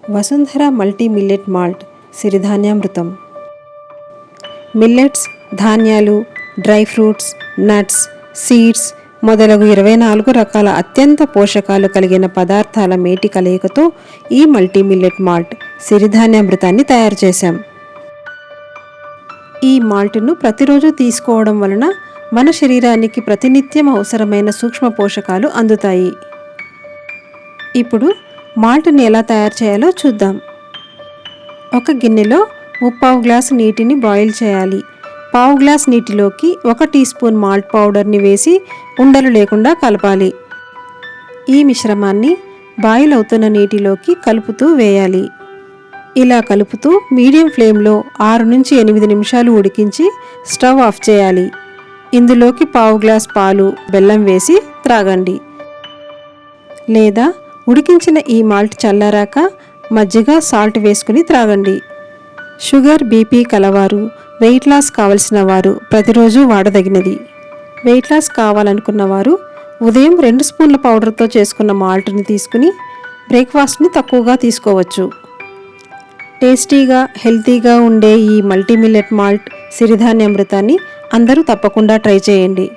Vasundhara multi millet malt సిరిధాన్యామృతం. Millets, ధాన్యాలు, dry fruits, nuts, seeds మొదలగు 24 రకాల అత్యంత పోషకాలు కలిగిన పదార్థాల మేటి కలయికతో ఈ మల్టీ మిల్లెట్ మాల్ట్ సిరిధాన్యామృతాన్ని తయారు చేశాం. ఈ మాల్ట్ను ప్రతిరోజు తీసుకోవడం వలన మన శరీరానికి ప్రతినిత్యం అవసరమైన సూక్ష్మ పోషకాలు అందుతాయి. ఇప్పుడు మాల్ట్ని ఎలా తయారు చేయాలో చూద్దాం. ఒక గిన్నెలో 3/4 గ్లాసు నీటిని బాయిల్ చేయాలి. 1/2 గ్లాస్ నీటిలోకి 1 టీ స్పూన్ మాల్ట్ పౌడర్ని వేసి ఉండలు లేకుండా కలపాలి. ఈ మిశ్రమాన్ని బాయిల్ అవుతున్న నీటిలోకి కలుపుతూ వేయాలి. ఇలా కలుపుతూ మీడియం ఫ్లేమ్లో 6 నుంచి 8 నిమిషాలు ఉడికించి స్టవ్ ఆఫ్ చేయాలి. ఇందులోకి 1/2 గ్లాస్ పాలు, బెల్లం వేసి త్రాగండి. లేదా ఉడికించిన ఈ మాల్ట్ చల్లారాక మజ్జిగ, సాల్ట్ వేసుకుని త్రాగండి. షుగర్, బీపీ కలవారు, వెయిట్ లాస్ కావలసిన వారు ప్రతిరోజు వాడదగినది. వెయిట్ లాస్ కావాలనుకున్న వారు ఉదయం 2 స్పూన్ల పౌడర్తో చేసుకున్న మాల్ట్ని తీసుకుని బ్రేక్ఫాస్ట్ని తక్కువగా తీసుకోవచ్చు. టేస్టీగా, హెల్తీగా ఉండే ఈ మల్టీ మిల్లెట్ మాల్ట్ సిరిధాన్యామృతాన్ని అందరూ తప్పకుండా ట్రై చేయండి.